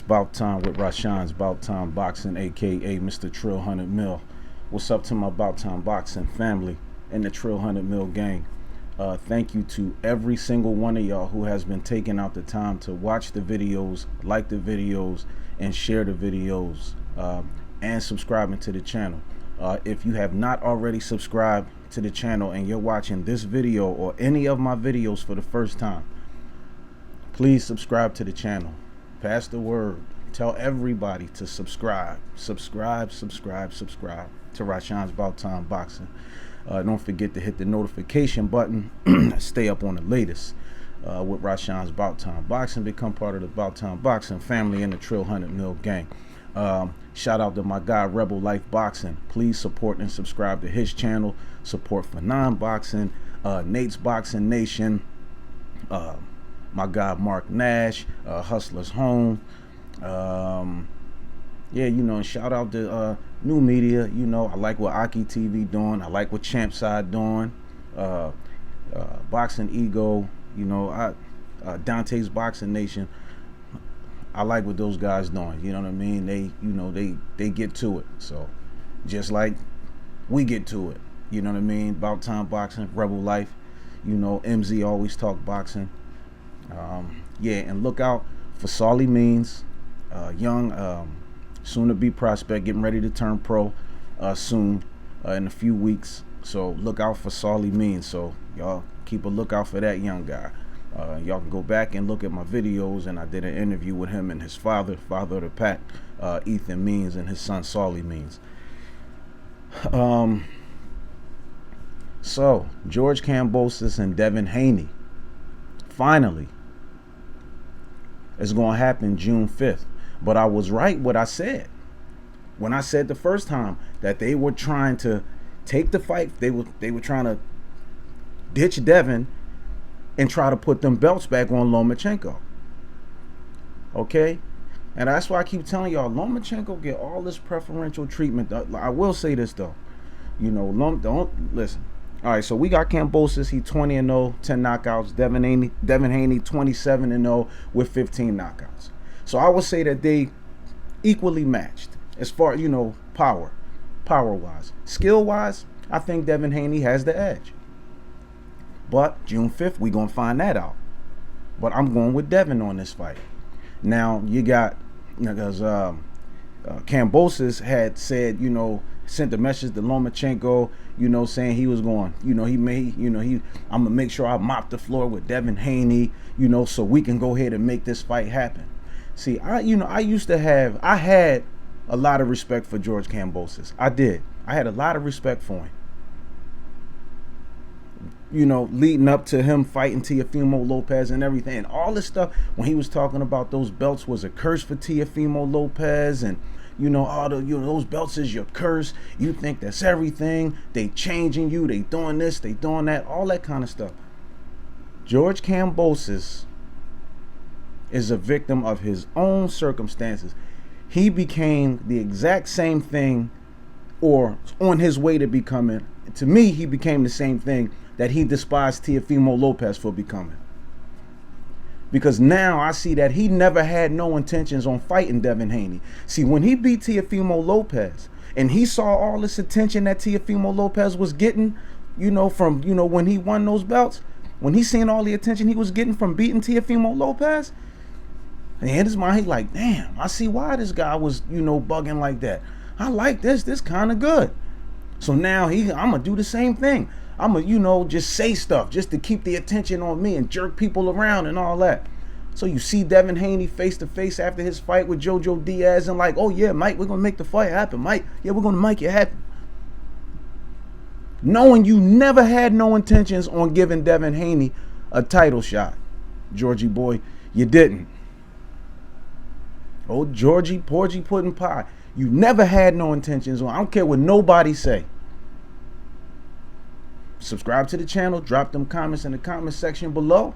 Bout Time with Rashawn's Bout Time Boxing, aka Mr. Trill 100 Mil. What's up to my Bout Time Boxing family and the Trill 100 Mil gang? Thank you to every single one of y'all who has been taking out the time to watch the videos, like the videos, and share the videos, and subscribing to the channel. If you have not already subscribed to the channel and you're watching this video or any of my videos for the first time, please subscribe to the channel. Pass the word. Tell everybody to subscribe to Rashawn's Bout Time Boxing. Don't forget to hit the notification button. Stay up on the latest with Rashawn's Bout Time Boxing. Become part of the Bout Time Boxing family and the Trill 100 Mil gang. Shout out to my guy Rebel Life Boxing. Please support and subscribe to his channel. Support for non-boxing, Nate's Boxing Nation, my guy Mark Nash, Hustler's Home. Yeah, you know, and shout out to new media. You know, I like what Aki TV doing. I like what Champside doing. Boxing Ego. You know, Dante's Boxing Nation. I like what those guys doing. You know what I mean? They, you know, they get to it. So, just like we get to it. You know what I mean? Bout Time Boxing, Rebel Life. You know, MZ always talk boxing. Yeah, and look out for Solly Means, young, soon-to-be prospect, getting ready to turn pro soon, in a few weeks. So look out for Solly Means. So y'all keep a lookout for that young guy. Y'all can go back and look at my videos, and I did an interview with him and his father of the pack, Ethan Means, and his son Solly Means. So George Kambosos and Devin Haney, finally, it's going to happen June 5th. But I was right what I said when I said the first time that they were trying to take the fight. They were trying to ditch Devin and try to put them belts back on Lomachenko. Okay? And that's why I keep telling y'all, Lomachenko get all this preferential treatment. I will say this though. You know, don't listen. All right, so we got Kambosos, he 20-0, 10 knockouts. Devin Haney 27-0 with 15 knockouts. So I would say that they equally matched as far, you know, power-wise. Skill-wise, I think Devin Haney has the edge. But June 5th, we gonna find that out. But I'm going with Devin on this fight. Now you got, because Kambosos had said, you know, sent a message to Lomachenko, you know, saying he was going, you know, I'm gonna make sure I mop the floor with Devin Haney, you know, so we can go ahead and make this fight happen. See, I had a lot of respect for George Kambosos. I did. I had a lot of respect for him. You know, leading up to him fighting Teofimo Lopez and everything, and all this stuff, when he was talking about those belts was a curse for Teofimo Lopez, and you know, all the, you know, those belts is your curse. You think that's everything. They changing you. They doing this. They doing that. All that kind of stuff. George Kambosos is a victim of his own circumstances. He became the exact same thing, or on his way to becoming. To me, he became the same thing that he despised Teofimo Lopez for becoming. Because now I see that he never had no intentions on fighting Devin Haney. See, when he beat Teofimo Lopez and he saw all this attention that Teofimo Lopez was getting, you know, from, you know, when he won those belts, when he seen all the attention he was getting from beating Teofimo Lopez, and in his mind, he's like, damn, I see why this guy was, you know, bugging like that. I like this. This kind of good. So now I'm going to do the same thing. I'm going to, you know, just say stuff just to keep the attention on me and jerk people around and all that. So you see Devin Haney face to face after his fight with Jojo Diaz and like, oh yeah, Mike, we're going to make the fight happen. Mike, yeah, we're going to make it happen. Knowing you never had no intentions on giving Devin Haney a title shot. Georgie boy, you didn't. Oh, Georgie, Porgy Pudding Pie. You never had no intentions on. I don't care what nobody say. Subscribe to the channel. Drop them comments in the comment section below.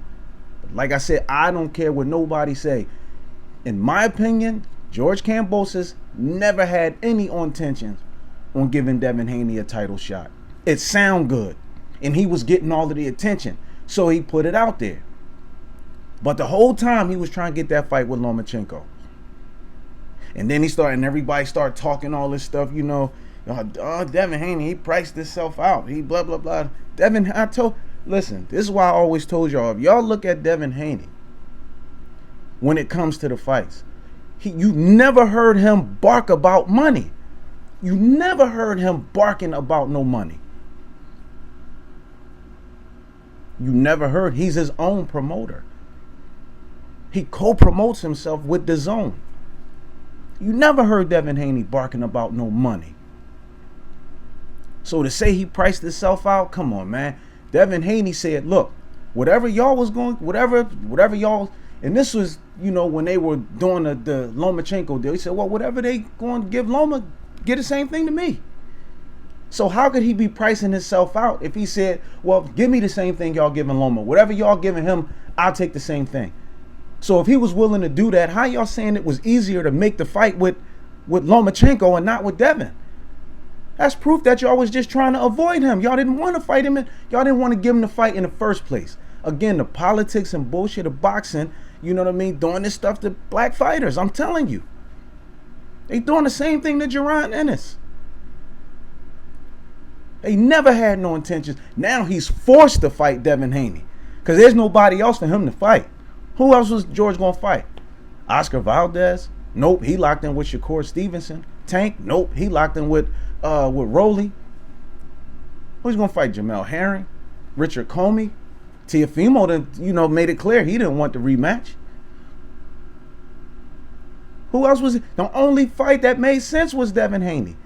But like I said, I don't care what nobody say. In my opinion, George Kambosos never had any intentions on giving Devin Haney a title shot. It sound good. And he was getting all of the attention. So he put it out there. But the whole time he was trying to get that fight with Lomachenko. And then and everybody started talking all this stuff, Devin Haney, he priced himself out. He blah, blah, blah. Listen, this is why I always told y'all, if y'all look at Devin Haney, when it comes to the fights, you never heard him bark about money. You never heard him barking about no money. You never heard. He's his own promoter. He co-promotes himself with DAZN. You never heard Devin Haney barking about no money. So to say he priced himself out, come on, man. Devin Haney said, look, whatever y'all, and this was, when they were doing the Lomachenko deal, he said, well, whatever they going to give Loma, get the same thing to me. So how could he be pricing himself out if he said, well, give me the same thing y'all giving Loma. Whatever y'all giving him, I'll take the same thing. So if he was willing to do that, how y'all saying it was easier to make the fight with Lomachenko and not with Devin? That's proof that y'all was just trying to avoid him. Y'all didn't want to fight him. Y'all didn't want to give him the fight in the first place. Again, the politics and bullshit of boxing, doing this stuff to black fighters. I'm telling you. They doing the same thing to Jaron Ennis. They never had no intentions. Now he's forced to fight Devin Haney because there's nobody else for him to fight. Who else was George going to fight? Oscar Valdez? Nope, he locked in with Shakur Stevenson. Tank? Nope, he locked in with Rolly. Who's going to fight? Jamel Herring? Richard Comey? Teofimo done, made it clear he didn't want the rematch. Who else was it? The only fight that made sense was Devin Haney.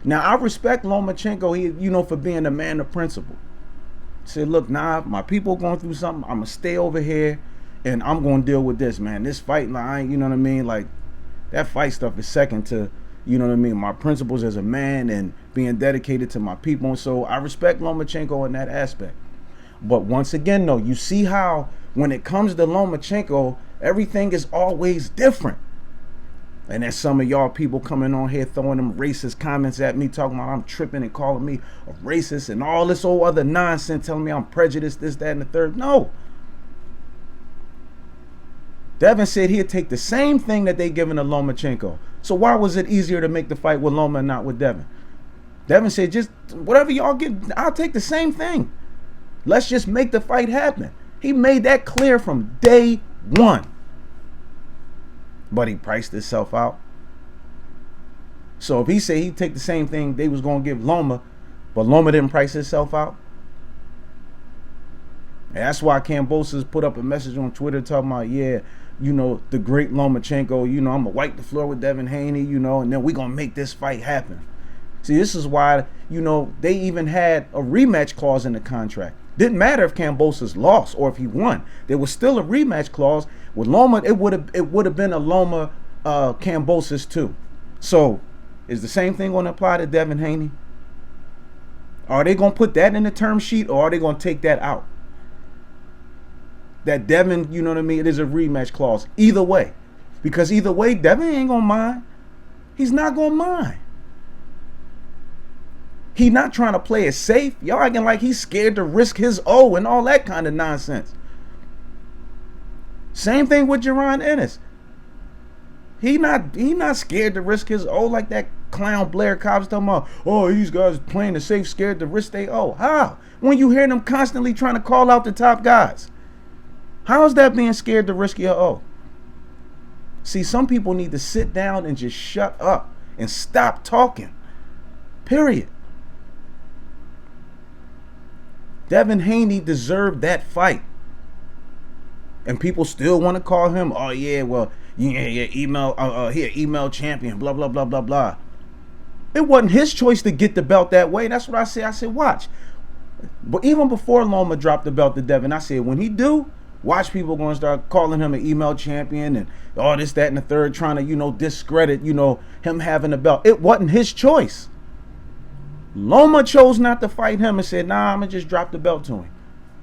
Now, I respect Lomachenko, for being a man of principle. Said, look, my people going through something. I'm going to stay over here, and I'm going to deal with this, man. This fight line, you know what I mean? Like, that fight stuff is second to, my principles as a man and being dedicated to my people. And so I respect Lomachenko in that aspect. But once again, though, you see how when it comes to Lomachenko, everything is always different. And there's some of y'all people coming on here throwing them racist comments at me, talking about I'm tripping and calling me a racist and all this old other nonsense, telling me I'm prejudiced, this, that, and the third. No. Devin said he'd take the same thing that they given to Lomachenko. So why was it easier to make the fight with Loma and not with Devin? Devin said, just whatever y'all get, I'll take the same thing. Let's just make the fight happen. He made that clear from day one. But he priced himself out. So if he said he'd take the same thing they was going to give Loma, but Loma didn't price himself out. And that's why Kambosos put up a message on Twitter talking about, yeah, the great Lomachenko, I'm going to wipe the floor with Devin Haney, and then we're going to make this fight happen. See, this is why, they even had a rematch clause in the contract. Didn't matter if Kambosos lost or if he won. There was still a rematch clause. With Loma, it would have been a Loma Kambosos too. So, is the same thing going to apply to Devin Haney? Are they going to put that in the term sheet or are they going to take that out? That Devin, it is a rematch clause. Either way. Because either way, Devin ain't going to mind. He's not going to mind. He not trying to play it safe. Y'all acting like he's scared to risk his O and all that kind of nonsense. Same thing with Jaron Ennis. He not scared to risk his O like that clown Blair Cobb's talking about, oh, these guys playing it safe, scared to risk their O. How? When you hear them constantly trying to call out the top guys. How is that being scared to risk your O? See, some people need to sit down and just shut up and stop talking. Period. Devin Haney deserved that fight. And people still want to call him, oh yeah, well, yeah, email champion, blah, blah, blah, blah, blah. It wasn't his choice to get the belt that way. That's what I said. I said, watch. But even before Loma dropped the belt to Devin, I said, when he do, watch people going to start calling him an email champion and all this, that, and the third, trying to, discredit, him having the belt. It wasn't his choice. Loma chose not to fight him and said, nah, I'm going to just drop the belt to him.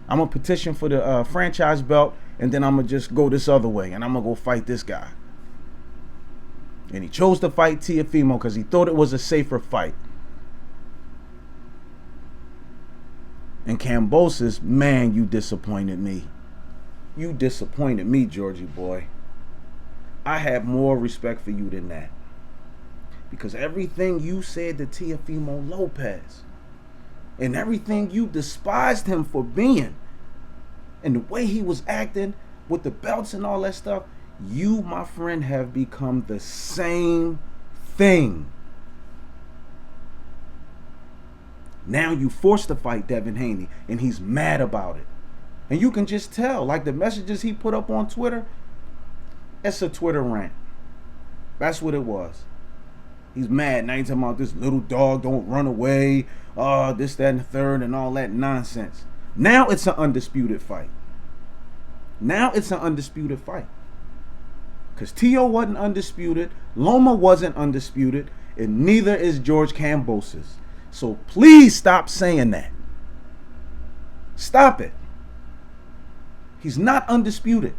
I'm going to petition for the franchise belt, and then I'm going to just go this other way, and I'm going to go fight this guy. And he chose to fight Teofimo because he thought it was a safer fight. And Kambosos, man, you disappointed me. You disappointed me, Georgie boy. I have more respect for you than that. Because everything you said to Teofimo Lopez and everything you despised him for being and the way he was acting with the belts and all that stuff, you, my friend, have become the same thing. Now you forced to fight Devin Haney, and he's mad about it. And you can just tell, like the messages he put up on Twitter, it's a Twitter rant. That's what it was. He's mad. Now he's talking about this little dog, don't run away, this, that, and the third, and all that nonsense. Now it's an undisputed fight. Because T.O. wasn't undisputed, Loma wasn't undisputed, and neither is George Kambosos. So please stop saying that. Stop it. He's not undisputed.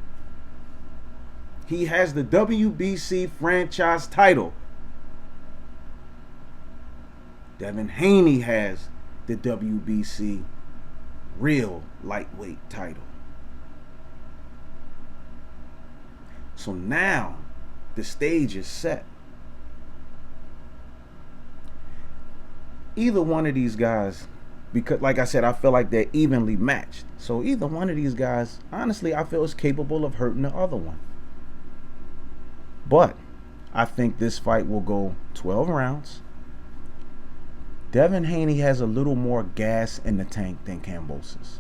He has the WBC franchise title. Devin Haney has the WBC real lightweight title. So now the stage is set. Either one of these guys, because like I said, I feel like they're evenly matched. So either one of these guys, honestly, I feel is capable of hurting the other one. But I think this fight will go 12 rounds. Devin Haney has a little more gas in the tank than Kambosos.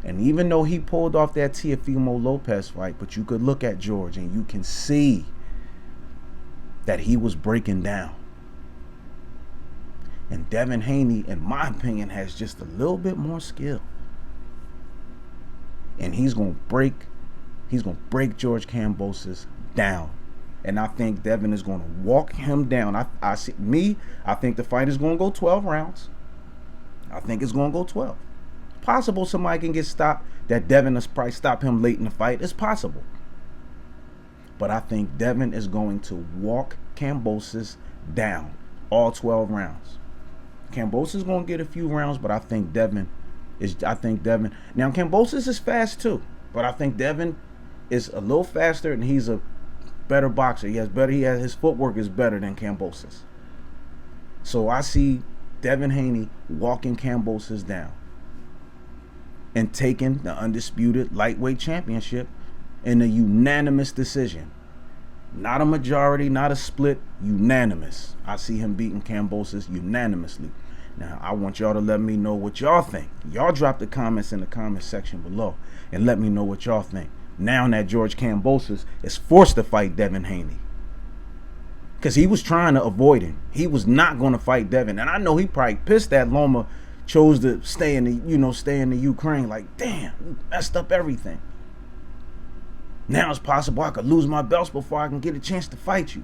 And even though he pulled off that Teofimo Lopez fight, but you could look at George and you can see that he was breaking down. And Devin Haney, in my opinion, has just a little bit more skill. And he's gonna break George Kambosos down. And I think Devin is gonna walk him down. I think the fight is gonna go 12 rounds. I think it's gonna go 12. Possible somebody can get stopped, that Devin has probably stopped him late in the fight. It's possible. But I think Devin is going to walk Kambosos down all 12 rounds. Kambosos is going to get a few rounds, but I think Devin. Now Kambosos is fast too, but I think Devin is a little faster and he's a better boxer. His footwork is better than Kambosos. So I see Devin Haney walking Kambosos down and taking the undisputed lightweight championship in a unanimous decision. Not a majority, not a split, unanimous. I see him beating Kambosos unanimously. Now, I want y'all to let me know what y'all think. Y'all drop the comments in the comment section below and let me know what y'all think. Now that George Kambosos is forced to fight Devin Haney. Because he was trying to avoid him. He was not going to fight Devin. And I know he probably pissed that Loma chose to stay in the Ukraine. Like, damn, you messed up everything. Now it's possible I could lose my belts before I can get a chance to fight you.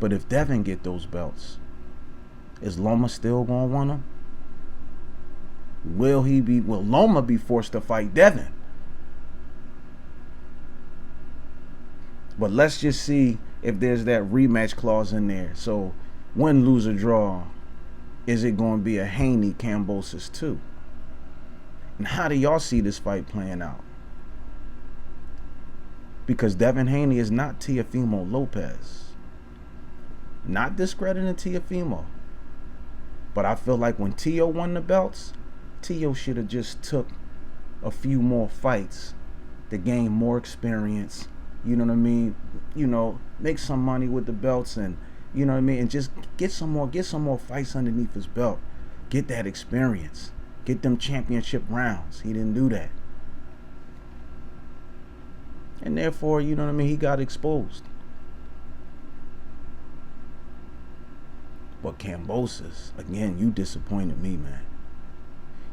But if Devin get those belts, is Loma still gonna want him? Will Loma be forced to fight Devin? But let's just see if there's that rematch clause in there. So win, lose, or draw, is it going to be a Haney Kambosos too? And how do y'all see this fight playing out? Because Devin Haney is not Teofimo Lopez. Not discrediting Teofimo. But I feel like when Teo won the belts, Teo should have just took a few more fights to gain more experience. You know what I mean? Make some money with the belts and, you know what I mean? And just get some more fights underneath his belt. Get that experience. Get them championship rounds. He didn't do that. And therefore, you know what I mean? He got exposed. But Kambosos, again, you disappointed me, man.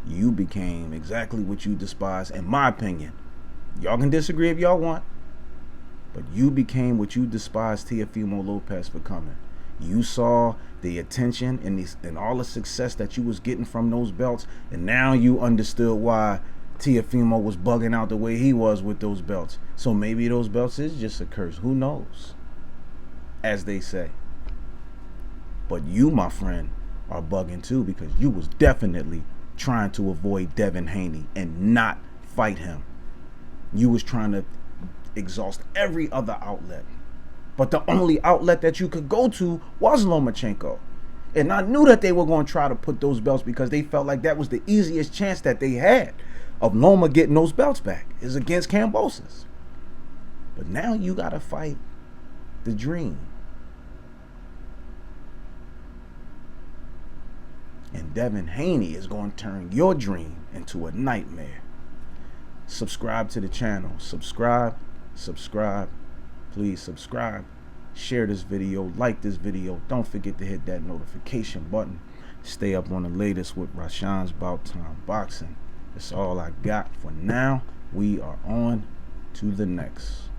You became exactly what you despise, in my opinion. Y'all can disagree if y'all want. But you became what you despise Teofimo Lopez for coming. You saw the attention and all the success that you was getting from those belts, and now you understood why Teofimo was bugging out the way he was with those belts. So maybe those belts is just a curse. Who knows? As they say. But you, my friend, are bugging too, because you was definitely trying to avoid Devin Haney and not fight him. You was trying to exhaust every other outlet But the only outlet that you could go to was Lomachenko. And I knew that they were going to try to put those belts because they felt like that was the easiest chance that they had of Loma getting those belts back, is against Kambosos. But now you got to fight the dream. And Devin Haney is going to turn your dream into a nightmare. Subscribe to the channel. Subscribe. Please subscribe. Share this video. Like this video. Don't forget to hit that notification button. Stay up on the latest with Rashawn's Bout Time Boxing. That's all I got for now. We are on to the next.